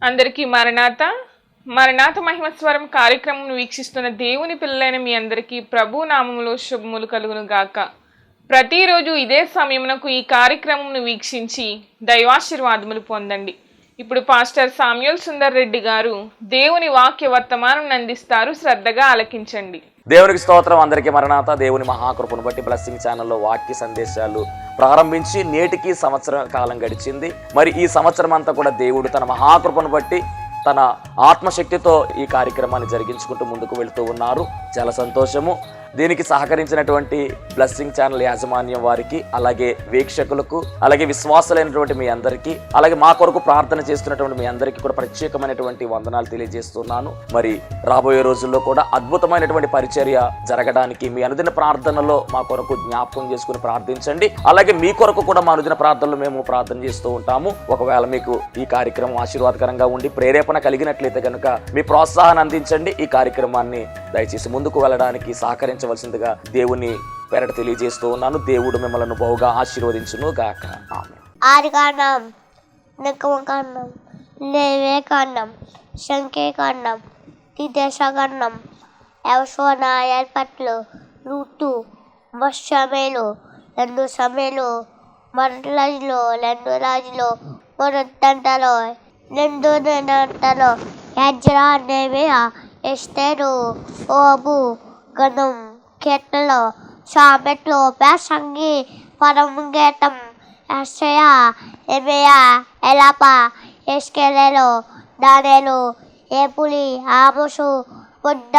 అందరికీ మరణాత మరణాత మహిమస్వరం కార్యక్రమం వీక్షిస్తున్న దేవుని పిల్లలైన మీ అందరికీ ప్రభు నామములో శుభములు కలుగును గాక. ప్రతిరోజు ఇదే సమయమునకు ఈ కార్యక్రమం వీక్షించి దైవాశీర్వాదములు పొందండి. ఇప్పుడు పాస్టర్ సామ్యూల్ సుందర్ రెడ్డి గారు దేవుని వాక్య వర్తమానం అందిస్తారు. శ్రద్ధగా ఆలకించండి. దేవునికి స్తోత్రం. అందరికీ మరణాత. దేవుని మహాకృపను బట్టి బ్లెస్సింగ్ ఛానల్లో వాక్య సందేశాలు ప్రారంభించి నేటికి సంవత్సరం కాలం గడిచింది. మరి ఈ సంవత్సరం అంతా కూడా దేవుడు తన మహాకృపను బట్టి తన ఆత్మశక్తితో ఈ కార్యక్రమాన్ని జరిగించుకుంటూ ముందుకు వెళుతూ ఉన్నారు. చాలా సంతోషము. దీనికి సహకరించినటువంటి బ్లెస్సింగ్ ఛానల్ యాజమాన్యం వారికి, అలాగే వీక్షకులకు, అలాగే విశ్వాసులైనటువంటి మీ అందరికీ, అలాగే మా కొరకు ప్రార్థన చేస్తున్నటువంటి మీ అందరికీ కూడా ప్రత్యేకమైనటువంటి వందనాలు తెలియజేస్తున్నాను. మరి రాబోయే రోజుల్లో కూడా అద్భుతమైనటువంటి పరిచర్య జరగడానికి మీ అనుదిన ప్రార్థనలో మా కొరకు జ్ఞాపకం చేసుకుని ప్రార్థించండి. అలాగే మీ కొరకు కూడా మా అనుదిన ప్రార్థనలో మేము ప్రార్థన చేస్తూ ఉంటాము. ఒకవేళ మీకు ఈ కార్యక్రమం ఆశీర్వాదకరంగా ఉండి ప్రేరేపణ కలిగినట్లయితే కనుక మీ ప్రోత్సాహాన్ని అందించండి. ఈ కార్యక్రమాన్ని దయచేసి ముందుకు వెళ్ళడానికి సహకరించవలసిందిగా దేవుని పేరట తెలియజేస్తూ ఉన్నాను. దేవుడు మిమ్మల్ని బహుగా ఆశీర్వదించును గాక. ఆమేన్. ఆదికాండం, నిర్గమకాండం, లేవియకాండం, సంఖ్యాకాండం, ద్విదశకాండం, యెహోషువ ఏర్పాట్లు, రూతు, సమూయేలు, 2 సమూయేలు, మొదటి రాజులు, 2 రాజులు, మొదటి దంతలో, 2 దంతలో, ఎజ్రా, నెహెమియా, ఎస్తేరు, యోబు, గణం, కీర్తనలు, సామెతలు, ప్రసంగి, పరమగీతం, యెషయా, యెరెమీయా, ఎలాప, యెహెజ్కేలు, దానియేలు, ఏపులి, ఆమోసు, బుద్ద,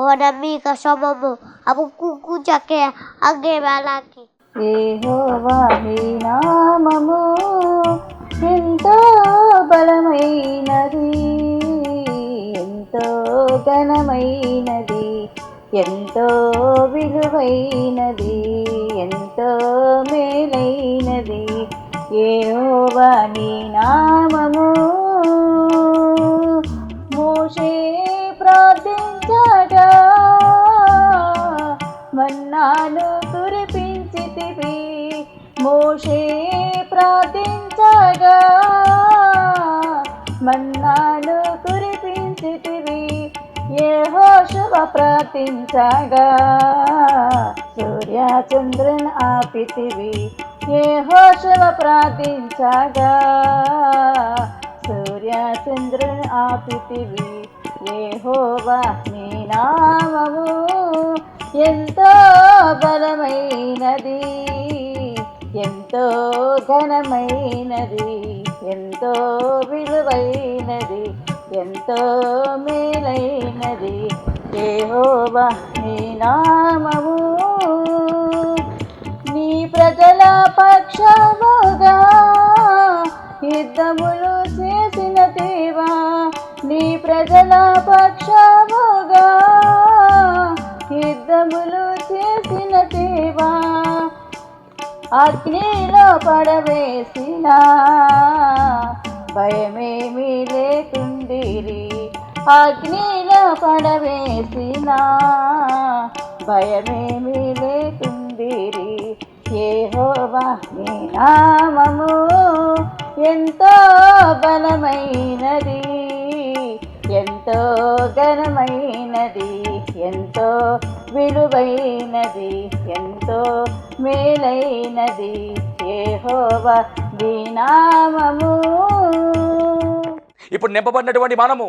ఓనమిక, సోమము, హబక్కూకు, జకర్యా, హగ్గై, మలాకి. యెహోవా నీ నామము ఎంతో బలమైనది, ఎంతో ఘనమైనది, ఎంతో విలువైనది, ఎంతో మేలైనది. యెహోవా నీ నామము. మోషే ప్రార్థించగా మన్నాను కురిపించితివి, మోషే ప్రార్థించగా మన్నాను కురిపించితివి, యెహోషువ ప్రార్థించగా సూర్య చంద్రుని ఆపితివి, యెహోషువ ప్రార్థించగా సూర్య చంద్రుని ఆపితివి. యెహోవా నీ నామము ఎంతో బలమైనది, ఎంతో ఘనమైనది, ఎంతో విలువైనది, ఎంతో మేలైనది. యెహోవా నీ నామము. నీ ప్రజల పక్షముగా యుద్ధములు చేసిన దేవా, నీ ప్రజల పక్షముగా యుద్ధములు చేసిన దేవా, అగ్నిలో పడవేసిన భయమేమీ లేకుండిరి, అగ్నిలో పడవేసిన భయమేమీ లేకుండిరి. యెహోవా నీ నామము ఎంతో బలమైనది, ఎంతో ఘనమైనది, ఎంతో విలువైనది, ఎంతో మేలైనది. యెహోవా నీ నామము. ఇప్పుడు నింపబడినటువంటి మనము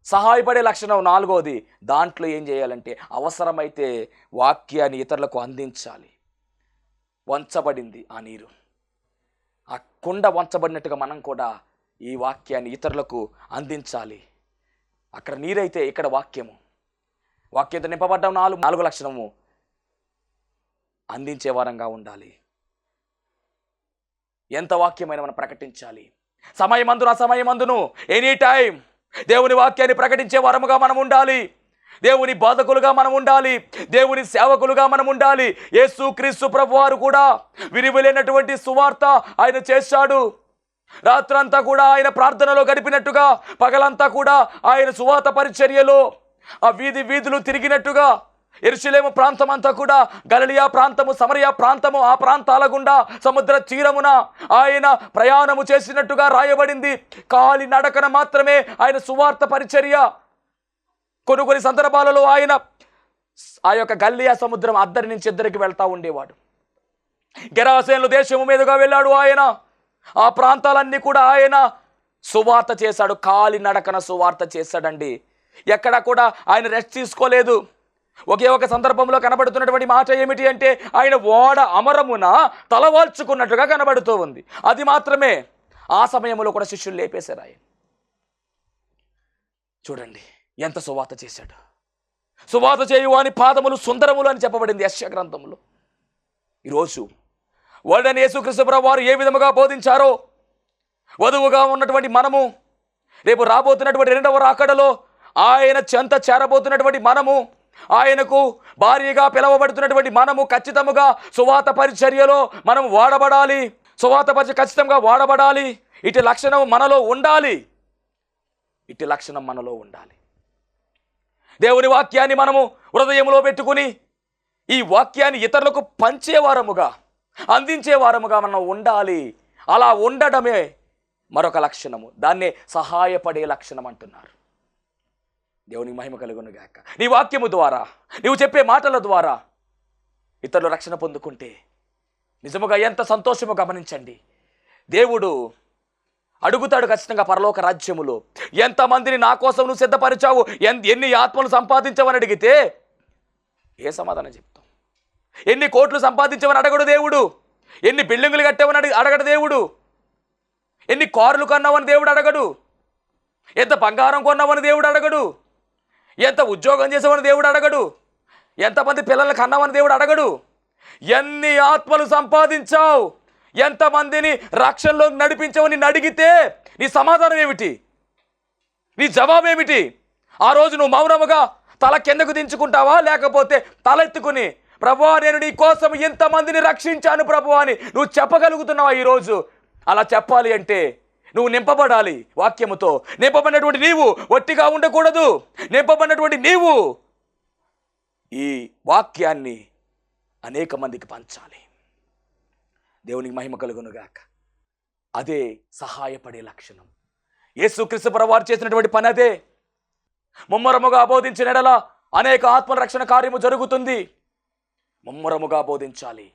సహాయపడే లక్షణం 4వది. దాంట్లో ఏం చేయాలంటే అవసరమైతే వాక్యాన్ని ఇతరులకు అందించాలి. వంచబడింది ఆ నీరు, ఆ కుండ వంచబడినట్టుగా మనం కూడా ఈ వాక్యాన్ని ఇతరులకు అందించాలి. అక్కడ నీరైతే ఇక్కడ వాక్యము. వాక్యంతో నింపబడ్డ 4 లక్షణము అందించే వారంగా ఉండాలి. ఎంత వాక్యమైన మనం ప్రకటించాలి. సమయమందును అసమయమందును ఎనీ టైం దేవుని వాక్యాన్ని ప్రకటించే వారముగా మనం ఉండాలి. దేవుని బాధకులుగా మనం ఉండాలి. దేవుని సేవకులుగా మనం ఉండాలి. యేసుక్రీస్తు ప్రభువారు కూడా విరివిలేనటువంటి సువార్త ఆయన చేశాడు. రాత్రంతా కూడా ఆయన ప్రార్థనలో గడిపినట్టుగా, పగలంతా కూడా ఆయన సువార్త పరిచర్యలో ఆ వీధులు తిరిగినట్టుగా యెరూషలేము ప్రాంతం అంతా కూడా గలిలయ ప్రాంతము, సమరయ ప్రాంతము, ఆ ప్రాంతాల గుండా సముద్ర తీరమున ఆయన ప్రయాణము చేసినట్టుగా రాయబడింది. కాలి నడకన మాత్రమే ఆయన సువార్త పరిచర్య. కొన్ని సందర్భాలలో ఆయన ఆ యొక్క గలిలయ సముద్రం అద్దరి నుంచి ఇద్దరికి వెళ్తా ఉండేవాడు. గెరాసేను దేశము మీదుగా వెళ్ళాడు ఆయన. ఆ ప్రాంతాలన్నీ కూడా ఆయన సువార్త చేశాడు. కాలి నడకన సువార్త చేశాడండి. ఎక్కడ కూడా ఆయన రెస్ట్ తీసుకోలేదు. ఒకే ఒక సందర్భంలో కనబడుతున్నటువంటి మాట ఏమిటి అంటే ఆయన ఓడ అమరమున తలవాల్చుకున్నట్టుగా కనబడుతూ ఉంది. అది మాత్రమే. ఆ సమయంలో కూడా శిష్యులు లేపేశారు ఆయన. చూడండి ఎంత సువార్త చేశాడు. సువార్త చేయువాని పాదములు సుందరములు అని చెప్పబడింది యెషయా గ్రంథంలో. ఈరోజు వాడని యేసుక్రీస్తు ప్రభువు వారు ఏ విధముగా బోధించారో, వధువుగా ఉన్నటువంటి మనము, రేపు రాబోతున్నటువంటి రెండవ రాకడలో ఆయన చెంత చేరబోతున్నటువంటి మనము, ఆయనకు భార్యగా పిలవబడుతున్నటువంటి మనము ఖచ్చితముగా సువార్త పరిచర్యలో మనం వాడబడాలి. సువార్త పరిచర్య ఖచ్చితంగా వాడబడాలి. ఇటు లక్షణం మనలో ఉండాలి. ఇటు లక్షణం మనలో ఉండాలి. దేవుని వాక్యాన్ని మనము హృదయంలో పెట్టుకుని ఈ వాక్యాన్ని ఇతరులకు పంచేవారముగా, అందించేవారముగా మనం ఉండాలి. అలా ఉండడమే మరొక లక్షణము. దాన్నే సహాయపడే లక్షణం అంటున్నారు. దేవునికి మహిమ కలుగును గాక. నీ వాక్యము ద్వారా, నీవు చెప్పే మాటల ద్వారా ఇతరులు రక్షణ పొందుకుంటే నిజముగా ఎంత సంతోషమో గమనించండి. దేవుడు అడుగుతాడు ఖచ్చితంగా పరలోక రాజ్యములో, ఎంతమందిని నా కోసం నువ్వు సిద్ధపరిచావు, ఎన్ని ఆత్మలు సంపాదించవని అడిగితే ఏ సమాధానం చెప్తాం? ఎన్ని కోట్లు సంపాదించవని అడగడు దేవుడు. ఎన్ని బిల్డింగులు కట్టావని అడగడు దేవుడు. ఎన్ని కార్లు కొన్నావని దేవుడు అడగడు. ఎంత బంగారం కొన్నావని దేవుడు అడగడు. ఎంత ఉద్యోగం చేసావని దేవుడు అడగడు. ఎంతమంది పిల్లలు కన్నావని దేవుడు అడగడు. ఎన్ని ఆత్మలు సంపాదించావు, ఎంతమందిని రక్షణలో నడిపించావని అడిగితే నీ సమాధానం ఏమిటి? నీ జవాబేమిటి? ఆ రోజు నువ్వు మౌనముగా తల కిందకు దించుకుంటావా, లేకపోతే తలెత్తుకుని ప్రభువా నేను నీ కోసం ఎంతమందిని రక్షించాను ప్రభువా అని నువ్వు చెప్పగలుగుతున్నావా ఈరోజు? అలా చెప్పాలి అంటే నువ్వు నింపబడాలి వాక్యముతో. నింపబడినటువంటి నీవు ఒట్టిగా ఉండకూడదు. నింపబడినటువంటి నీవు ఈ వాక్యాన్ని అనేక మందికి పంచాలి. దేవునికి మహిమ కలుగునుగాక. అదే సహాయపడే లక్షణం. యేసుక్రీస్తు ప్రభువారు చేసినటువంటి పని అదే. ముమ్మరముగా బోధించిన ఎడల అనేక ఆత్మల రక్షణ కార్యము జరుగుతుంది. ముమ్మరముగా బోధించాలి.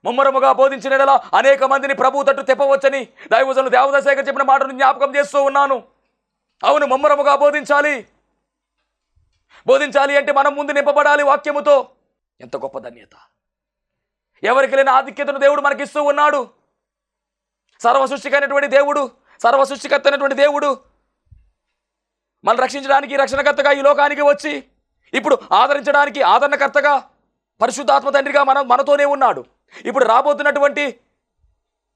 ముమ్మరముగా బోధించిన ఎడల అనేక మందిని ప్రభు తట్టు తెప్పవచ్చని దైవజనులు దేవదాశేఖర్ చెప్పిన మాటను జ్ఞాపకం చేస్తూ ఉన్నాను. అవును, ముమ్మరముగా బోధించాలి. బోధించాలి అంటే మనం ముందు నింపబడాలి వాక్యముతో. ఎంత గొప్ప ధన్యత! ఎవరికి లేని ఆధిక్యతను దేవుడు మనకిస్తూ ఉన్నాడు. సర్వసృష్టికైనటువంటి దేవుడు, సర్వసృష్టికర్త అయినటువంటి దేవుడు మనం రక్షించడానికి రక్షణకర్తగా ఈ లోకానికి వచ్చి ఇప్పుడు ఆదరించడానికి ఆదరణకర్తగా పరిశుద్ధాత్మ తండ్రిగా మనతోనే ఉన్నాడు. ఇప్పుడు రాబోతున్నటువంటి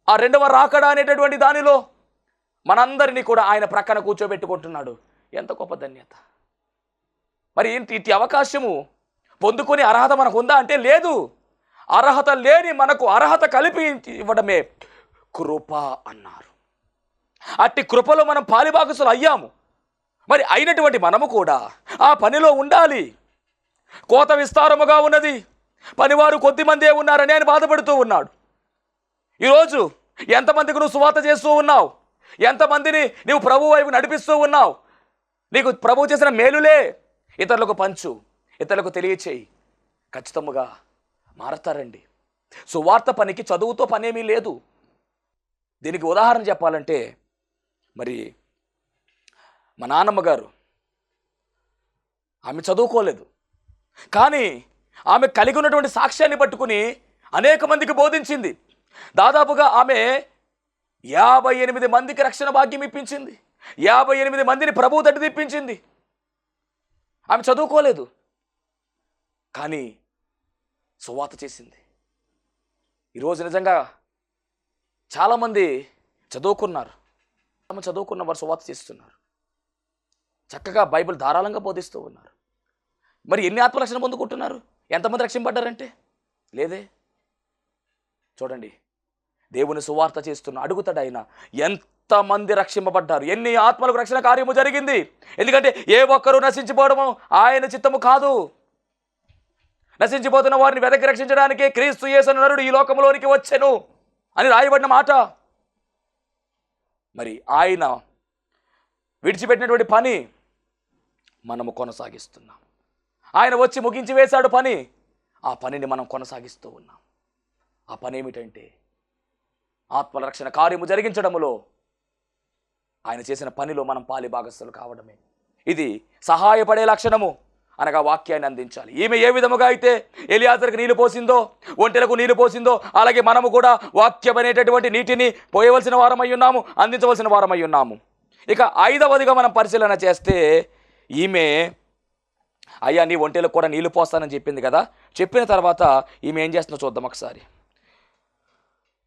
ఆ రెండవ రాకడ అనేటటువంటి దానిలో మనందరినీ కూడా ఆయన ప్రక్కన కూర్చోబెట్టుకుంటున్నాడు. ఎంత గొప్ప ధన్యత! మరి ఇట్టి అవకాశము పొందుకొని అర్హత మనకు ఉందా అంటే లేదు. అర్హత లేని మనకు అర్హత కలిపి ఇవ్వడమే కృప అన్నారు. అట్టి కృపలో మనం పాలిభాగస్తులు అయ్యాము. మరి అయినటువంటి మనము కూడా ఆ పనిలో ఉండాలి. కోత విస్తారముగా ఉన్నది, పనివారు కొద్దిమందే ఉన్నారని ఆయన బాధపడుతూ ఉన్నాడు. ఈరోజు ఎంతమందికి నువ్వు సువార్త చేస్తూ ఉన్నావు? ఎంతమందిని నువ్వు ప్రభు వైపు నడిపిస్తూ ఉన్నావు? నీకు ప్రభు చేసిన మేలులే ఇతరులకు పంచు, ఇతరులకు తెలియచేయి. ఖచ్చితంగా మారతారండి. సువార్త పనికి చదువుతో పనేమీ లేదు. దీనికి ఉదాహరణ చెప్పాలంటే మరి మా నాన్నమ్మ గారు, ఆమె చదువుకోలేదు, కానీ ఆమె కలిగి ఉన్నటువంటి సాక్ష్యాన్ని పట్టుకుని అనేక మందికి బోధించింది. దాదాపుగా ఆమె 58 మందికి రక్షణ భాగ్యం ఇప్పించింది. 58 మందిని ప్రభువు తట్టు తిప్పించింది. ఆమె చదువుకోలేదు, కానీ సువార్త చేసింది. ఈరోజు నిజంగా చాలామంది చదువుకున్నారు, చదువుకున్న వారు సువార్త చేస్తున్నారు. చక్కగా బైబిల్ ధారాళంగా బోధిస్తూ ఉన్నారు. మరి ఎన్ని ఆత్మరక్షణ పొందుకుంటున్నారు? ఎంతమంది రక్షింపడ్డారంటే లేదే. చూడండి, దేవుని సువార్త చేస్తున్న అడుగుతాడు ఆయన, ఎంతమంది రక్షింపబడ్డారు, ఎన్ని ఆత్మలకు రక్షణ కార్యము జరిగింది. ఎందుకంటే ఏ ఒక్కరూ నశించిపోవడము ఆయన చిత్తము కాదు. నశించిపోతున్న వారిని వెదకి రక్షించడానికే క్రీస్తు యేసు నరుడు ఈ లోకంలోనికి వచ్చెను అని రాయబడిన మాట. మరి ఆయన విడిచిపెట్టినటువంటి పని మనము కొనసాగిస్తున్నాం. ఆయన వచ్చి ముగించి వేశాడు పని, ఆ పనిని మనం కొనసాగిస్తూ ఉన్నాం. ఆ పని ఏమిటంటే ఆత్మల రక్షణ కార్యము జరిగించడములో ఆయన చేసిన పనిలో మనం పాలి భాగస్థులు కావడమే. ఇది సహాయపడే లక్షణము, అనగా వాక్యాన్ని అందించాలి. ఈమె ఏ విధముగా అయితే ఎలియాజరుకు నీళ్లు పోసిందో, ఒంటెలకు నీళ్లు పోసిందో, అలాగే మనము కూడా వాక్యం అనేటటువంటి నీటిని పోయవలసిన వారమై ఉన్నాము, అందించవలసిన వారమై ఉన్నాము. ఇక 5వదిగా మనం పరిశీలన చేస్తే, ఈమె అయ్యా నీ ఒంటెలకు కూడా నీళ్లు పోస్తానని చెప్పింది కదా. చెప్పిన తర్వాత ఈమె ఏం చేస్తుందో చూద్దాం ఒకసారి.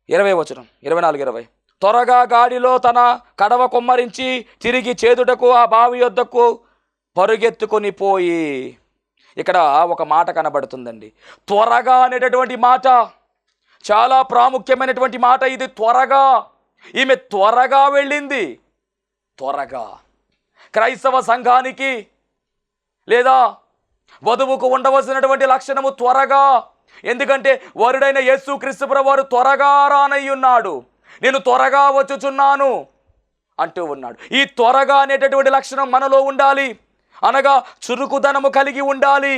20 వచనం, 24-20. త్వరగా గాడిలో తన కడవ కొమ్మరించి తిరిగి చేదుటకు ఆ బావి యొద్దకు పరుగెత్తుకొని పోయి. ఇక్కడ ఒక మాట కనబడుతుందండి. త్వరగా అనేటటువంటి మాట చాలా ప్రాముఖ్యమైనటువంటి మాట. ఇది త్వరగా, ఈమె త్వరగా వెళ్ళింది. త్వరగా క్రైస్తవ సంఘానికి లేదా వధువుకు ఉండవలసినటువంటి లక్షణము త్వరగా. ఎందుకంటే వరుడైన యేసుక్రీస్తు ప్రభువారు త్వరగా రానయ్యున్నాడు, నేను త్వరగా వచ్చుచున్నాను అంటూ ఉన్నాడు. ఈ త్వరగా అనేటటువంటి లక్షణం మనలో ఉండాలి, అనగా చురుకుదనము కలిగి ఉండాలి.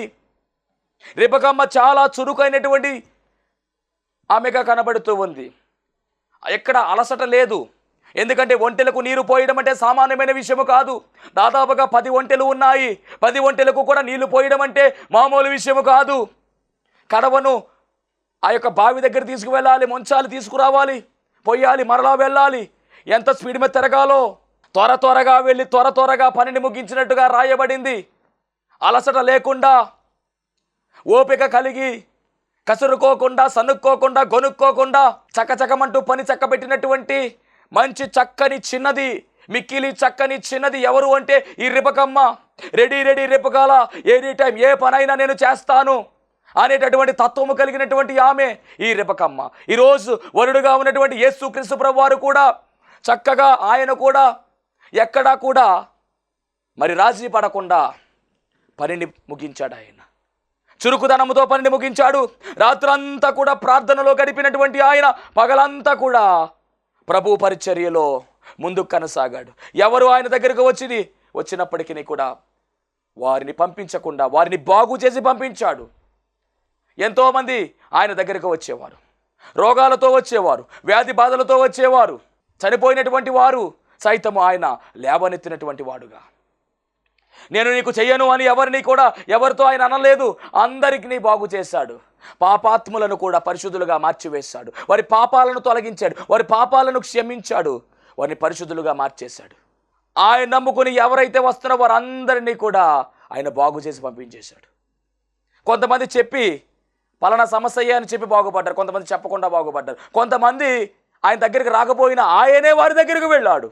రెబెక్కమ్మ చాలా చురుకైనటువంటి ఆమెగా కనబడుతూ ఉంది. ఎక్కడ అలసట లేదు. ఎందుకంటే ఒంటెలకు నీరు పోయడం అంటే సామాన్యమైన విషయము కాదు. దాదాపుగా 10 ఒంటెలు ఉన్నాయి. 10 ఒంటెలకు కూడా నీళ్లు పోయడం అంటే మామూలు విషయము కాదు. కడవను ఆ యొక్క బావి దగ్గర తీసుకువెళ్ళాలి, ముంచాలి, తీసుకురావాలి, పొయ్యాలి, మరలా వెళ్ళాలి. ఎంత స్పీడ్ మీద తిరగాలో త్వరగా వెళ్ళి త్వరగా పనిని ముగించినట్టుగా రాయబడింది. అలసట లేకుండా, ఓపిక కలిగి, కసురుకోకుండా, సనుక్కోకుండా, గొనుక్కోకుండా చకచకమంటూ పని చక్కబెట్టినటువంటి మంచి చక్కని చిన్నది, మిక్కిలి చక్కని చిన్నది ఎవరు అంటే ఈ రెబెక్కమ్మ. రెడీ రెబెక్కాల, ఎనీ టైం ఏ పనైనా నేను చేస్తాను అనేటటువంటి తత్వము కలిగినటువంటి ఆమె ఈ రెబెక్కమ్మ. ఈరోజు వరుడుగా ఉన్నటువంటి యేసుక్రీస్తు ప్రభువారు కూడా చక్కగా, ఆయన కూడా ఎక్కడా కూడా మరి రాజీ పడకుండా పనిని ముగించాడు. ఆయన చురుకుదనముతో పనిని ముగించాడు. రాత్రంతా కూడా ప్రార్థనలో గడిపినటువంటి ఆయన పగలంతా కూడా ప్రభు పరిచర్యలో ముందుకు కొనసాగాడు. ఎవరు ఆయన దగ్గరకు వచ్చినప్పటికీ కూడా వారిని పంపించకుండా వారిని బాగు చేసి పంపించాడు. ఎంతోమంది ఆయన దగ్గరకు వచ్చేవారు, రోగాలతో వచ్చేవారు, వ్యాధి బాధలతో వచ్చేవారు, చనిపోయినటువంటి వారు సైతము ఆయన లేవనెత్తినటువంటి వాడుగా. నేను నీకు చెయ్యను అని ఎవరితో ఆయన అనలేదు. అందరికీ బాగు చేశాడు. పాపాత్ములను కూడా పరిశుద్ధులుగా మార్చివేశాడు. వారి పాపాలను తొలగించాడు, వారి పాపాలను క్షమించాడు, వారిని పరిశుద్ధులుగా మార్చేశాడు. ఆయన నమ్ముకుని ఎవరైతే వస్తున్నారో వారందరినీ కూడా ఆయన బాగు చేసి పంపించేశాడు. కొంతమంది చెప్పి పలానా సమస్య అని చెప్పి బాగుపడ్డారు, కొంతమంది చెప్పకుండా బాగుపడ్డారు. కొంతమంది ఆయన దగ్గరికి రాకపోయినా ఆయనే వారి దగ్గరికి వెళ్ళాడు.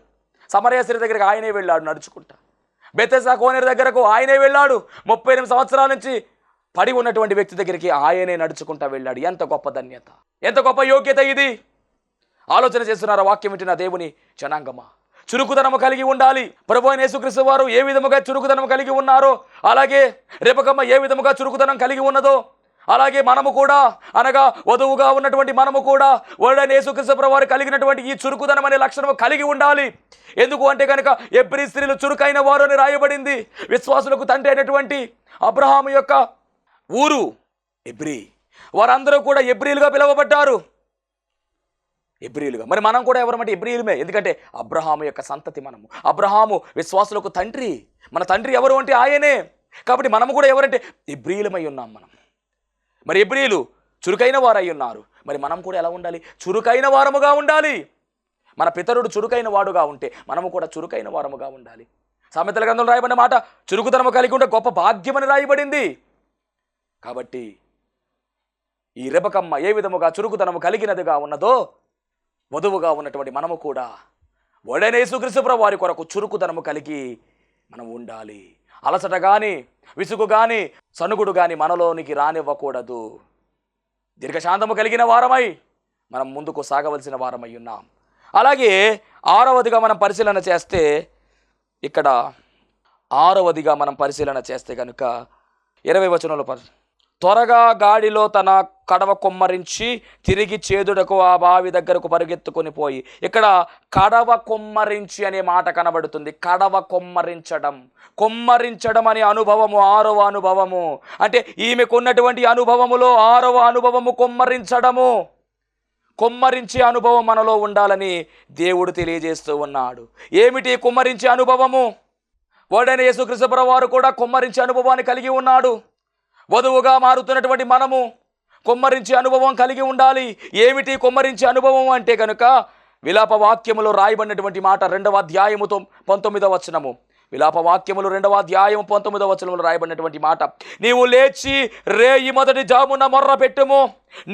సమరయ స్త్రీ దగ్గరికి ఆయనే వెళ్ళాడు నడుచుకుంటా. బెతెస్దా కోనేరు దగ్గరకు ఆయనే వెళ్ళాడు. 38 సంవత్సరాల నుంచి పడి ఉన్నటువంటి వ్యక్తి దగ్గరికి ఆయనే నడుచుకుంటా వెళ్ళాడు. ఎంత గొప్ప ధన్యత, ఎంత గొప్ప యోగ్యత ఇది. ఆలోచన చేస్తున్నారా? వాక్యం వింటున్న దేవుని జనాంగమా, చురుకుదనము కలిగి ఉండాలి. ప్రభువైన యేసుక్రీస్తు వారు ఏ విధముగా చురుకుదనం కలిగి ఉన్నారో, అలాగే రెబెక్కమ్మ ఏ విధముగా చురుకుదనం కలిగి ఉన్నదో, అలాగే మనము కూడా, అనగా వధువుగా ఉన్నటువంటి మనము కూడా వరుడైన యేసుక్రీస్తు ప్రభువారు కలిగినటువంటి ఈ చురుకుదనం అనే లక్షణము కలిగి ఉండాలి. ఎందుకు అంటే కనుక ఎబ్రీ స్త్రీలు చురుకైన వారు అని రాయబడింది. విశ్వాసులకు తండ్రి అయినటువంటి అబ్రహాము యొక్క ఊరు ఎబ్రీ. వారందరూ కూడా ఎబ్రీలుగా పిలువబడ్డారు. ఎబ్రీలుగా. మరి మనం కూడా ఎవరమంటే ఎబ్రీలుమే. ఎందుకంటే అబ్రహాము యొక్క సంతతి మనము. అబ్రహాము విశ్వాసులకు తండ్రి. మన తండ్రి ఎవరు అంటే ఆయనే. కాబట్టి మనము కూడా ఎవరంటే ఎబ్రీలమై ఉన్నాం మనం. మరి ఎబ్రీలు చురుకైన వారై ఉన్నారు. మరి మనం కూడా ఎలా ఉండాలి? చురుకైన వారముగా ఉండాలి. మన పితరుడు చురుకైన వాడుగా ఉంటే మనము కూడా చురుకైన వారముగా ఉండాలి. సామెతల గ్రంథంలో రాయబడిన మాట చురుకుదనము కలిగి ఉంటే గొప్ప భాగ్యమని రాయబడింది. కాబట్టి ఈ రెబెక్కమ్మ ఏ విధముగా చురుకుదనము కలిగినదిగా ఉన్నదో, వధువుగా ఉన్నటువంటి మనము కూడా వరుడైన యేసుక్రీస్తు ప్రభువు వారి కొరకు చురుకుదనము కలిగి మనం ఉండాలి. అలసట కానీ, విసుగు కానీ, సనుగుడు కానీ మనలోనికి రానివ్వకూడదు. దీర్ఘశాంతము కలిగిన వారమై మనం ముందుకు సాగవలసిన వారమై ఉన్నాం. అలాగే 6వదిగా మనం పరిశీలన చేస్తే, ఇక్కడ 6వదిగా మనం పరిశీలన చేస్తే కనుక 20 వచనంలో త్వరగా గాడిలో తన కడవ కొమ్మరించి తిరిగి చేదుడకు ఆ బావి దగ్గరకు పరిగెత్తుకొని పోయి, ఇక్కడ కడవ కొమ్మరించి అనే మాట కనబడుతుంది. కడవ కొమ్మరించడం, కొమ్మరించడం అనే అనుభవము 6వ అనుభవము. అంటే ఈమెకు ఉన్నటువంటి అనుభవములో 6వ అనుభవము కొమ్మరించడము. కొమ్మరించే అనుభవం మనలో ఉండాలని దేవుడు తెలియజేస్తూ ఉన్నాడు. ఏమిటి కొమ్మరించే అనుభవము? వాడైన యేసుక్రీస్తు ప్రభువు వారు కూడా కొమ్మరించే అనుభవాన్ని కలిగి ఉన్నాడు. వధువుగా మారుతున్నటువంటి మనము కొమ్మరించే అనుభవం కలిగి ఉండాలి. ఏమిటి కొమ్మరించే అనుభవం అంటే కనుక విలాప వాక్యములో రాయబడినటువంటి మాట 2వ అధ్యాయము 19వ వచనము. విలాప వాక్యములు 2వ అధ్యాయం 19వ వచనంలో రాయబడినటువంటి మాట, నీవు లేచి రేయి మొదటి జామున మొర్ర పెట్టుము,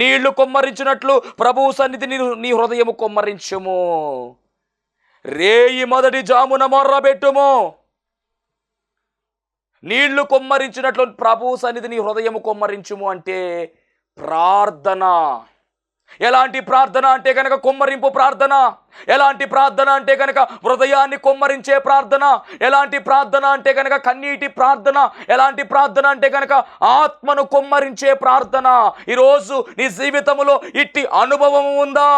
నీళ్లు కొమ్మరించినట్లు ప్రభువు సన్నిధిని నీ హృదయము కొమ్మరించుము. రేయి మొదటి జామున మొర్ర పెట్టుము, నీళ్లు కొమ్మరించినట్లు ప్రభువు సన్నిధిని హృదయము కొమ్మరించుము అంటే ప్రార్థన. ఎలాంటి ప్రార్థన అంటే కనుక కొమ్మరింపు ప్రార్థన. ఎలాంటి ప్రార్థన అంటే కనుక హృదయాన్ని కొమ్మరించే ప్రార్థన. ఎలాంటి ప్రార్థన అంటే కనుక కన్నీటి ప్రార్థన. ఎలాంటి ప్రార్థన అంటే కనుక ఆత్మను కొమ్మరించే ప్రార్థన. ఈరోజు నీ జీవితంలో ఇట్టి అనుభవం ఉందా?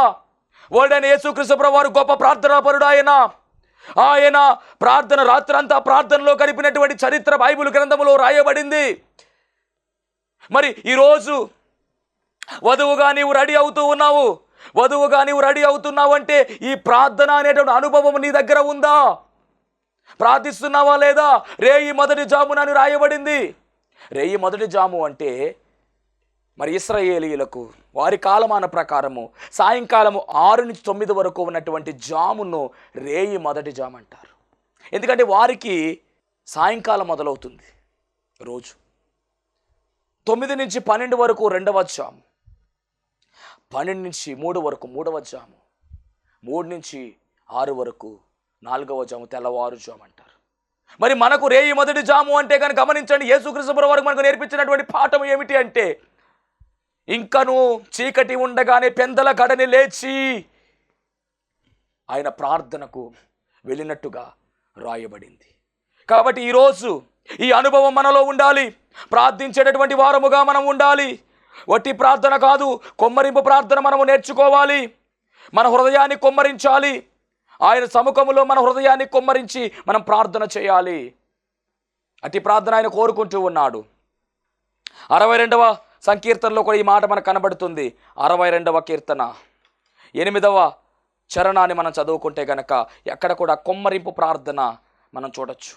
వాడైన యేసుక్రీస్తు ప్రభువు వారు గొప్ప ప్రార్థనాపరుడు. ఆయన ప్రార్థన, రాత్రంతా ప్రార్థనలో గడిపినటువంటి చరిత్ర బైబిల్ గ్రంథములో రాయబడింది. మరి ఈరోజు వధువుగా నీవు రెడీ అవుతూ ఉన్నావు. వధువుగా నీవు రెడీ అవుతున్నావు అంటే ఈ ప్రార్థన అనేటువంటి అనుభవం నీ దగ్గర ఉందా? ప్రార్థిస్తున్నావా లేదా? రేయి మొదటి జామున అని రాయబడింది. రేయి మొదటి జాము అంటే మరి ఇశ్రాయేలీయులకు వారి కాలమాన ప్రకారము సాయంకాలము 6 నుంచి 9 వరకు ఉన్నటువంటి జామును రేయి మొదటి జాము అంటారు. ఎందుకంటే వారికి సాయంకాలం మొదలవుతుంది రోజు. 9 నుంచి 12 వరకు 2వ జాము, 12 నుంచి 3 వరకు 3వ జాము, 3 నుంచి 6 వరకు 4వ జాము, తెల్లవారు జాము అంటారు. మరి మనకు రేయి మొదటి జాము అంటే కనుక గమనించండి, యేసుక్రీస్తు ప్రభువు వారు మనకు నేర్పించినటువంటి పాఠం ఏమిటి అంటే, ఇంకను చీకటి ఉండగానే పెందల గడని లేచి ఆయన ప్రార్థనకు వెళ్ళినట్టుగా రాయబడింది. కాబట్టి ఈరోజు ఈ అనుభవం మనలో ఉండాలి. ప్రార్థించేటటువంటి వారముగా మనం ఉండాలి. వట్టి ప్రార్థన కాదు, కొమ్మరింపు ప్రార్థన మనము నేర్చుకోవాలి. మన హృదయాన్ని కొమ్మరించాలి. ఆయన సముఖములో మన హృదయాన్ని కొమ్మరించి మనం ప్రార్థన చేయాలి. అట్టి ప్రార్థన ఆయన కోరుకుంటూ ఉన్నాడు. 62వ సంకీర్తనలో కూడా ఈ మాట మనకు కనబడుతుంది. 62వ కీర్తన 8వ చరణాన్ని మనం చదువుకుంటే గనక ఎక్కడ కూడా కొమ్మరింపు ప్రార్థన మనం చూడొచ్చు.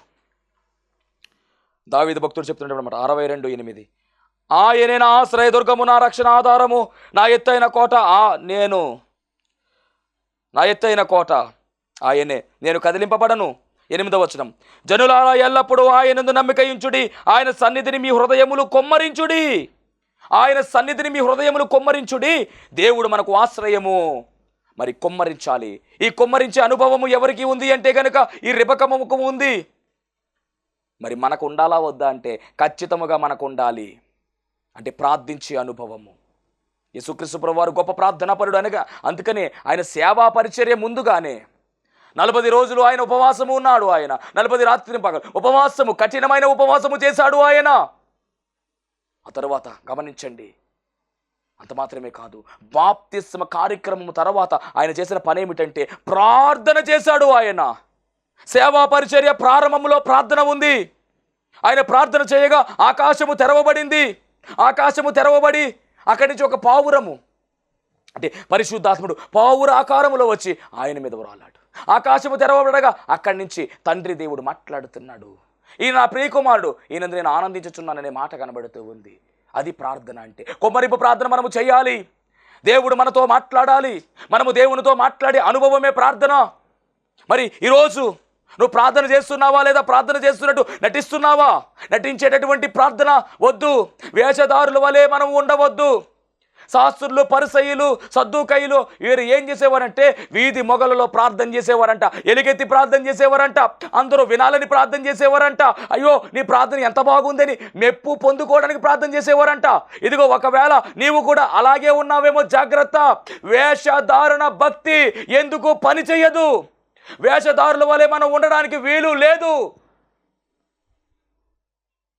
దావీదు భక్తుడు చెప్తున్నమాట 62:8, ఆయనే నా ఆశ్రయదుర్గము, నా రక్షణ ఆధారము, నా ఎత్తైన కోట, నా ఎత్తైన కోట ఆయనే, నేను కదిలింపబడను. 8వ వచనం, జనులారా ఎల్లప్పుడూ ఆయనందు నమ్మిక ఉంచుడి, ఆయన సన్నిధిని మీ హృదయములు కొమ్మరించుడి. ఆయన సన్నిధిని మీ హృదయములు కొమ్మరించుడి. దేవుడు మనకు ఆశ్రయము. మరి కొమ్మరించాలి. ఈ కొమ్మరించే అనుభవము ఎవరికి ఉంది అంటే కనుక ఈ రిబకమ్మకు ఉంది. మరి మనకు ఉండాలా వద్దా అంటే ఖచ్చితముగా మనకు ఉండాలి. అంటే ప్రార్థించే అనుభవము. యేసుక్రీస్తు ప్రభువు వారు గొప్ప ప్రార్థనాపరుడు అనగా అందుకనే ఆయన సేవా పరిచర్య ముందుగానే 40 రోజులు ఆయన ఉపవాసము ఉన్నాడు. ఆయన 40 రాత్రి పగలు ఉపవాసము, కఠినమైన ఉపవాసము చేశాడు ఆయన. ఆ తర్వాత గమనించండి, అంత మాత్రమే కాదు, బాప్తిస్మ కార్యక్రమం తర్వాత ఆయన చేసిన పని ఏమిటంటే ప్రార్థన చేశాడు. ఆయన సేవా పరిచర్య ప్రారంభంలో ప్రార్థన ఉంది. ఆయన ప్రార్థన చేయగా ఆకాశము తెరవబడింది. ఆకాశము తెరవబడి అక్కడి నుంచి ఒక పావురము, అంటే పరిశుద్ధాత్ముడు పావుర ఆకారములో వచ్చి ఆయన మీద వ్రాలాడు. ఆకాశము తెరవబడగా అక్కడి నుంచి తండ్రి దేవుడు మాట్లాడుతున్నాడు. ఈయన నా ప్రియకుమారుడు, ఈయనందు నేను ఆనందించుచున్నాననే మాట కనబడుతూ ఉంది. అది ప్రార్థన అంటే. కొమ్మరింపు ప్రార్థన మనము చేయాలి. దేవుడు మనతో మాట్లాడాలి. మనము దేవునితో మాట్లాడే అనుభవమే ప్రార్థన. మరి ఈరోజు నువ్వు ప్రార్థన చేస్తున్నావా లేదా ప్రార్థన చేస్తున్నట్టు నటిస్తున్నావా? నటించేటటువంటి ప్రార్థన వద్దు. వేషధారుల వలె మనం ఉండవద్దు. శాస్త్రులు, పరిసయ్యులు, సద్దూకయ్యులు వీరు ఏం చేసేవారంటే వీధి మొగలలో ప్రార్థన చేసేవారంట, ఎలుగెత్తి ప్రార్థన చేసేవారంట, అందరూ వినాలని ప్రార్థన చేసేవారంట. అయ్యో నీ ప్రార్థన ఎంత బాగుందని మెప్పు పొందుకోవడానికి ప్రార్థన చేసేవారంట. ఇదిగో ఒకవేళ నీవు కూడా అలాగే ఉన్నావేమో జాగ్రత్త. వేషధారణ భక్తి ఎందుకు పని చేయదు. వేషధారుల వలె మనం ఉండడానికి వీలు లేదు.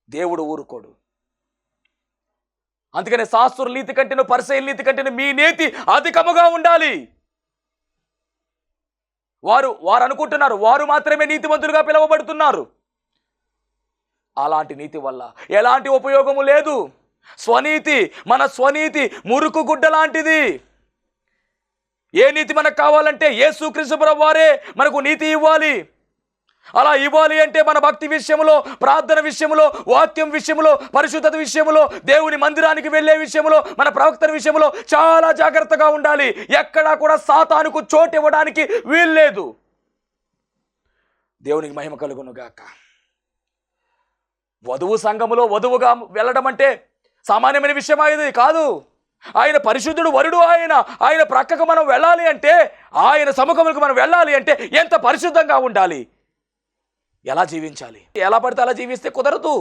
దేవుడు ఊరుకోడు. అందుకనే శాస్త్రుల నీతి కంటేను పరిసయ్యుల నీతి కంటేను మీ నీతి అధికముగా ఉండాలి. వారు అనుకుంటున్నారు వారు మాత్రమే నీతిమంతులుగా పిలువబడుతున్నారు. అలాంటి నీతి వల్ల ఎలాంటి ఉపయోగము లేదు. స్వనీతి, మన స్వనీతి మురుకు గుడ్డ లాంటిది. ఏ నీతి మనకు కావాలంటే యేసుక్రీస్తు ప్రభువు వారే మనకు నీతి ఇవ్వాలి. అలా ఇవ్వాలి అంటే మన భక్తి విషయంలో, ప్రార్థన విషయంలో, వాక్యం విషయంలో, పరిశుద్ధత విషయంలో, దేవుని మందిరానికి వెళ్ళే విషయంలో, మన ప్రవక్తన విషయంలో చాలా జాగ్రత్తగా ఉండాలి. ఎక్కడా కూడా సాతానుకు చోటు ఇవ్వడానికి వీల్లేదు. దేవునికి మహిమ కలుగును గాక. వధువు సంఘములో వధువుగా వెళ్ళడం అంటే సామాన్యమైన విషయం ఇది కాదు. ఆయన పరిశుద్ధుడు, వరుడు. ఆయన ప్రక్కకు మనం వెళ్ళాలి అంటే, ఆయన సముఖములకు మనం వెళ్ళాలి అంటే ఎంత పరిశుద్ధంగా ఉండాలి, ఎలా జీవించాలి. ఎలా పడితే అలా జీవిస్తే కుదరదు.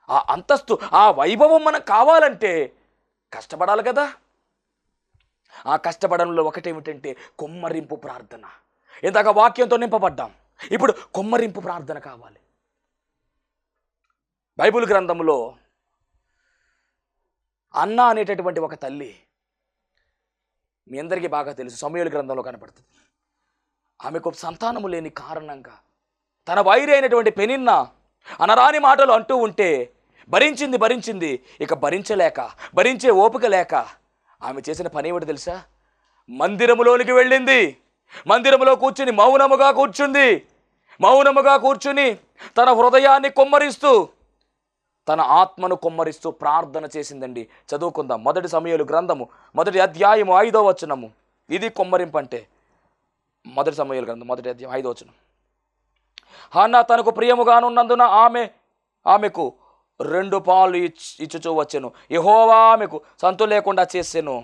ఆ అంతస్తు, ఆ వైభవం మనకు కావాలంటే కష్టపడాలి కదా. ఆ కష్టపడంలో ఒకటేమిటంటే కొమ్మరింపు ప్రార్థన. ఇందాక వాక్యంతో నింపబడ్డాం, ఇప్పుడు కొమ్మరింపు ప్రార్థన కావాలి. బైబిల్ గ్రంథంలో అన్న అనేటటువంటి ఒక తల్లి, మీ అందరికీ బాగా తెలుసు, సమూయేలు గ్రంథంలో కనపడుతుంది. ఆమెకు సంతానము లేని కారణంగా తన వైరి అయినటువంటి పెనిన్నా అనరాని మాటలు అంటూ ఉంటే భరించింది. ఇక భరించే ఓపిక లేక ఆమె చేసిన పని ఏమిటి తెలుసా? మందిరములోనికి వెళ్ళింది. మందిరములో కూర్చుని మౌనముగా కూర్చుని తన హృదయాన్ని కొమ్మరిస్తూ, తన ఆత్మను కొమ్మరిస్తూ ప్రార్థన చేసిందండి. చదువుకుందాం. 1 సమూయేలు గ్రంథము 1వ అధ్యాయము 5వ వచనము. ఇది కొమ్మరింపు అంటే. 1 సమూయేలు గ్రంథం 1వ అధ్యాయం 5వ వచనం. హన్నా తనకు ప్రియముగానున్నందున ఆమెకు 2 పాలు ఇచ్చుచూ వచ్చెను. యెహోవా ఆమెకు సంతు లేకుండా చేసెను.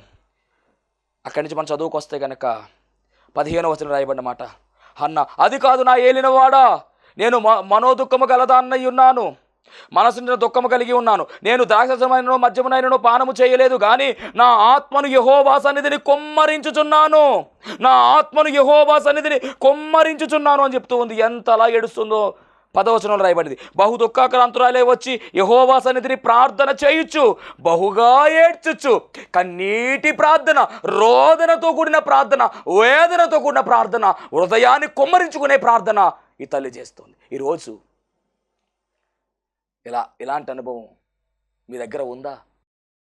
అక్కడి నుంచి మనం చదువుకొస్తే కనుక 15వ వచనం రాయబడిన మాట. హన్నా, అది కాదు నా ఏలినవాడా, నేను మనోదుఖము గలదాన్నై ఉన్నాను, మనసు నిండా దుఃఖము కలిగి ఉన్నాను. నేను ద్రాక్షరసమైనను మద్యమునైనను పానము చేయలేదు, కానీ నా ఆత్మను యెహోవా సన్నిధిని కొమ్మరించుచున్నాను అని చెప్తూ ఉంది. ఎంతలా ఏడుస్తుందో 10వ వచనంలో రాయబడింది. బహు దుఃఖాక్రాంతురాలే వచ్చి యెహోవా సన్నిధిని ప్రార్థన చేయుచు, బహుగా ఏడ్చుచు, కన్నీటి ప్రార్థన, రోదనతో కూడిన ప్రార్థన, వేదనతో కూడిన ప్రార్థన, హృదయాన్ని కొమ్మరించుకునే ప్రార్థన ఈ తల్లి చేస్తుంది. ఈరోజు ఇలాంటి అనుభవం మీ దగ్గర ఉందా?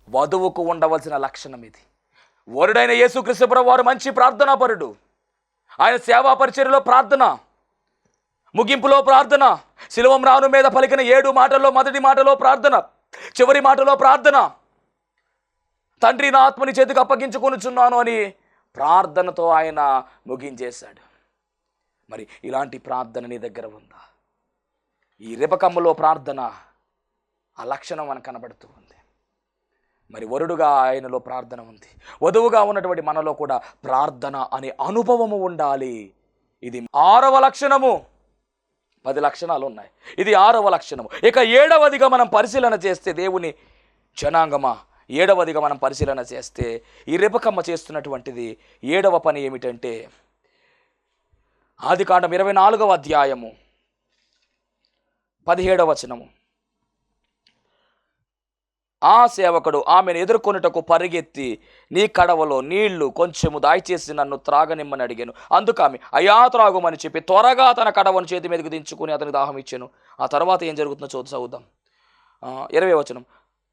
వధువుకు ఉండవలసిన లక్షణం ఇది. వరుడైన యేసుక్రీస్తు ప్రభువు వారు మంచి ప్రార్థనాపరుడు. ఆయన సేవా పరిచర్యలో ప్రార్థన, ముగింపులో ప్రార్థన, శిలువ మ్రాను మీద పలికిన 7 మాటల్లో మొదటి మాటలో ప్రార్థన, చివరి మాటలో ప్రార్థన, తండ్రి నా ఆత్మని చేతికి అప్పగించుకొనుచున్నాను అని ప్రార్థనతో ఆయన ముగించేశాడు. మరి ఇలాంటి ప్రార్థన నీ దగ్గర ఉందా? ఈ రెబెక్కమ్మలో ప్రార్థన ఆ లక్షణం మనకు కనబడుతూ ఉంది. మరి వరుడుగా ఆయనలో ప్రార్థన ఉంది. వధువుగా ఉన్నటువంటి మనలో కూడా ప్రార్థన అనే అనుభవము ఉండాలి. ఇది 6వ లక్షణము. 10 లక్షణాలు ఉన్నాయి, ఇది 6వ లక్షణము. ఇక 7వదిగా మనం పరిశీలన చేస్తే, దేవుని జనాంగమా, 7వదిగా మనం పరిశీలన చేస్తే ఈ రెబెక్కమ్మ చేస్తున్నటువంటిది 7వ పని ఏమిటంటే, ఆదికాండం 24వ అధ్యాయము 17వ వచనము. ఆ సేవకుడు ఆమెను ఎదుర్కొనుటకు పరిగెత్తి, నీ కడవలో నీళ్లు కొంచెము దాయిచేసి నన్ను త్రాగనిమ్మని అడిగాను. అందుకు ఆమె, అయ్యా త్రాగుమని చెప్పి త్వరగా తన కడవను చేతి మీదకు దించుకుని అతనికి దాహం ఇచ్చాను. ఆ తర్వాత ఏం జరుగుతుందో చదువుదాం. 20వ వచనం.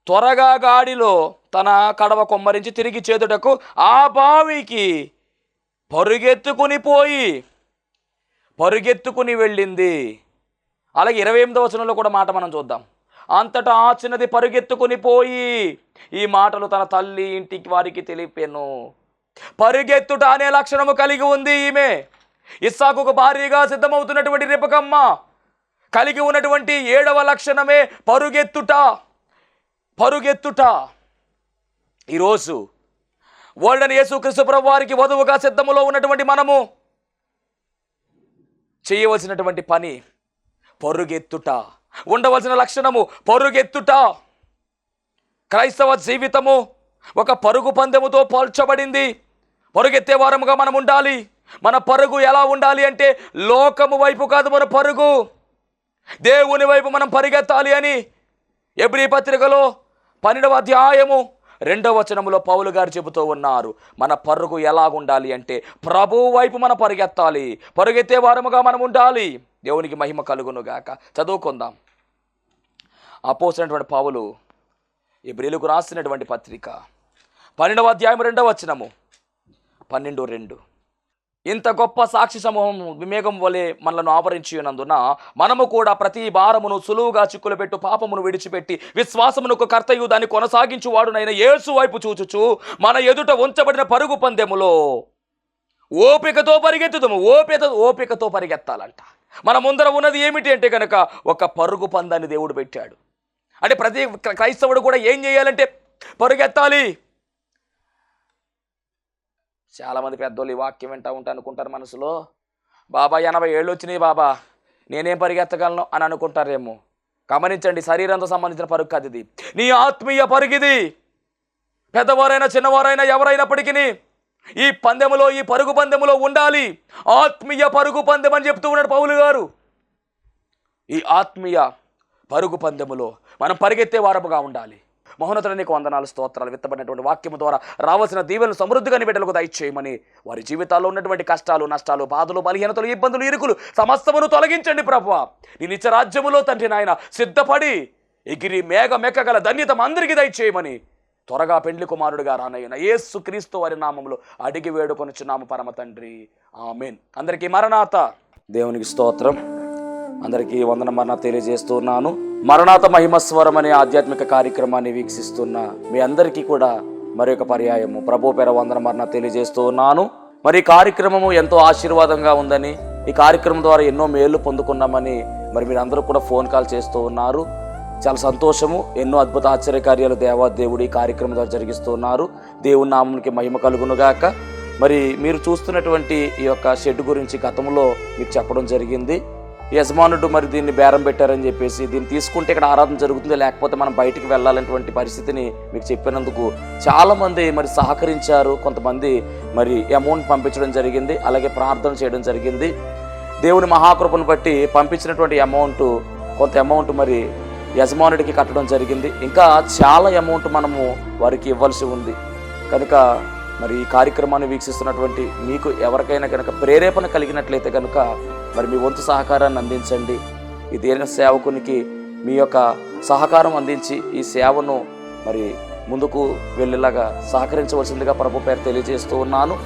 త్వరగా గాడిలో తన కడవ కొమ్మరించి తిరిగి చేదుటకు ఆ బావికి పరుగెత్తుకుని వెళ్ళింది. అలాగే 28వ వచనంలో కూడా మాట మనం చూద్దాం. అంతటా ఆ చిన్నది పరుగెత్తుకుని పోయి ఈ మాటలు తన తల్లి ఇంటికి వారికి తెలిపాను. పరుగెత్తుట అనే లక్షణము కలిగి ఉంది ఈమె. ఇస్సాకుకు భార్యగా సిద్ధమవుతున్నటువంటి రెబెక్కమ్మ కలిగి ఉన్నటువంటి 7వ లక్షణమే పరుగెత్తుట. ఈరోజు వరుడైన యేసుక్రీస్తు ప్రభువు వారికి వధువుగా సిద్ధములో ఉన్నటువంటి మనము చేయవలసినటువంటి పని పరుగెత్తుట. ఉండవలసిన లక్షణము పరుగెత్తుట. క్రైస్తవ జీవితము ఒక పరుగు పందెముతో పోల్చబడింది. పరుగెత్తే వారముగా మనం ఉండాలి. మన పరుగు ఎలా ఉండాలి అంటే, లోకము వైపు కాదు మన పరుగు, దేవుని వైపు మనం పరిగెత్తాలి అని హెబ్రీ పత్రికలో 12వ అధ్యాయము 2వ వచనములో పౌలు గారు చెబుతూ ఉన్నారు, మన పరుగు ఎలాగుండాలి అంటే ప్రభువు వైపు మనం పరిగెత్తాలి, పరుగెత్తే వారముగా మనం ఉండాలి. దేవునికి మహిమ కలుగునుగాక. చదువుకుందాం. అపోస్తలుడైనటువంటి పౌలు హెబ్రీయులకు రాసినటువంటి పత్రిక 12వ అధ్యాయం 2వ వచనము 12:2. ఇంత గొప్ప సాక్షి సమూహం విమేఘం వలె మనలను ఆవరించి ఉన్నందున మనము కూడా ప్రతి భారమును సులువుగా చిక్కులు పెట్టు పాపమును విడిచిపెట్టి విశ్వాసమునకు కర్తయు దాన్ని కొనసాగించువాడునైన యేసు వైపు చూచుచు మన ఎదుట ఉంచబడిన పరుగు పందెములో ఓపికతో పరిగెత్తుదాము. ఓపికతో పరిగెత్తాలంట. మన ముందర ఉన్నది ఏమిటి అంటే కనుక ఒక పరుగు పందాన్ని దేవుడు పెట్టాడు. అంటే ప్రతి క్రైస్తవుడు కూడా ఏం చేయాలంటే పరుగెత్తాలి. చాలామంది పెద్దోళ్ళు ఈ వాక్యం వింటూ ఉంటా అనుకుంటారు మనసులో, బాబా 80 ఏళ్ళు వచ్చినాయి బాబా, నేనేం పరిగెత్తగలను అని అనుకుంటారేమో. గమనించండి, శరీరంతో సంబంధించిన పరుగు కాదు ఇది, నీ ఆత్మీయ పరుగిది. పెద్దవారైనా చిన్నవారైనా ఎవరైనప్పటికీ ఈ పందెములో, ఈ పరుగు పందెములో ఉండాలి. ఆత్మీయ పరుగు పందెం అని చెప్తూ ఉన్నాడు పౌలు గారు. ఈ ఆత్మీయ పరుగు పందెములో మనం పరిగెత్తే వారముగా ఉండాలి. మహోన్నతుడ నీకు వందనాలు, స్తోత్రాలు. విత్తబడినటువంటి వాక్యము ద్వారా రావాల్సిన దీవెనలు సమృద్ధిగా నీ బిడ్డలకు దయచేయమని, వారి జీవితాల్లో ఉన్నటువంటి కష్టాలు, నష్టాలు, బాధలు, బలహీనతలు, ఇబ్బందులు, ఇరుకులు సమస్తమును తొలగించండి ప్రభువా. నీ నిత్య రాజ్యములో తండ్రి నాయన సిద్ధపడి ఎగిరి మేఘమెక్కగల ధన్యత అందరికీ దయచేయమని త్వరగా పెండ్లి కుమారుడిగా రానయ్యన యేసు క్రీస్తు వారి నామములో అడిగి వేడుకొనుచున్నాము పరమ తండ్రి, ఆమేన్. అందరికీ మరణాత. దేవునికి స్తోత్రం. అందరికీ వందన మరణాత తెలియజేస్తున్నాను. మరణాత మహిమస్వరం అనే ఆధ్యాత్మిక కార్యక్రమాన్ని వీక్షిస్తున్న మీ అందరికీ కూడా మరొక పర్యాయము ప్రభు పేర వందన మరణాత తెలియజేస్తూ ఉన్నాను. మరి ఈ కార్యక్రమము ఎంతో ఆశీర్వాదంగా ఉందని, ఈ కార్యక్రమం ద్వారా ఎన్నో మేలు పొందుకున్నామని మరి మీరు అందరూ కూడా ఫోన్ కాల్ చేస్తూ ఉన్నారు. చాలా సంతోషము. ఎన్నో అద్భుత ఆశ్చర్యకార్యాలు దేవాదేవుడు ఈ కార్యక్రమం ద్వారా జరిగిస్తూ ఉన్నారు. దేవుని నామమునికి మహిమ కలుగునుగాక. మరి మీరు చూస్తున్నటువంటి ఈ యొక్క షెడ్ గురించి గతంలో మీకు చెప్పడం జరిగింది. యజమానుడు మరి దీన్ని బేరం పెట్టారని చెప్పేసి, దీన్ని తీసుకుంటే ఇక్కడ ఆరాధన జరుగుతుంది, లేకపోతే మనం బయటికి వెళ్ళాలనేటువంటి పరిస్థితిని మీకు చెప్పినందుకు చాలామంది మరి సహకరించారు. కొంతమంది మరి అమౌంట్ పంపించడం జరిగింది, అలాగే ప్రార్థన చేయడం జరిగింది. దేవుని మహాకృపను బట్టి పంపించినటువంటి కొంత అమౌంట్ మరి యజమానుడికి కట్టడం జరిగింది. ఇంకా చాలా అమౌంట్ మనము వారికి ఇవ్వాల్సి ఉంది. కనుక మరి ఈ కార్యక్రమాన్ని వీక్షిస్తున్నటువంటి మీకు ఎవరికైనా కనుక ప్రేరేపణ కలిగినట్లయితే కనుక మరి మీ వంతు సహకారాన్ని అందించండి. ఈ దీన సేవకునికి మీ యొక్క సహకారం అందించి ఈ సేవను మరి ముందుకు వెళ్ళేలాగా సహకరించవలసిందిగా ప్రభు పేరు తెలియజేస్తూ ఉన్నాను.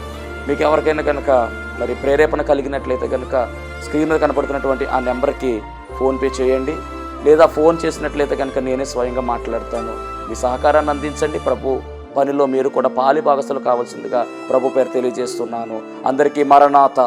మీకు ఎవరికైనా కనుక మరి ప్రేరేపణ కలిగినట్లయితే కనుక స్క్రీన్ మీద కనపడుతున్నటువంటి ఆ నెంబర్కి ఫోన్పే చేయండి, లేదా ఫోన్ చేసినట్లయితే కనుక నేనే స్వయంగా మాట్లాడతాను. మీ సహకారాన్ని అందించండి. ప్రభు పనిలో మీరు కూడా పాలి భాగస్తులు కావాల్సిందిగా ప్రభు పేరు తెలియజేస్తున్నాను. అందరికీ మరణాత.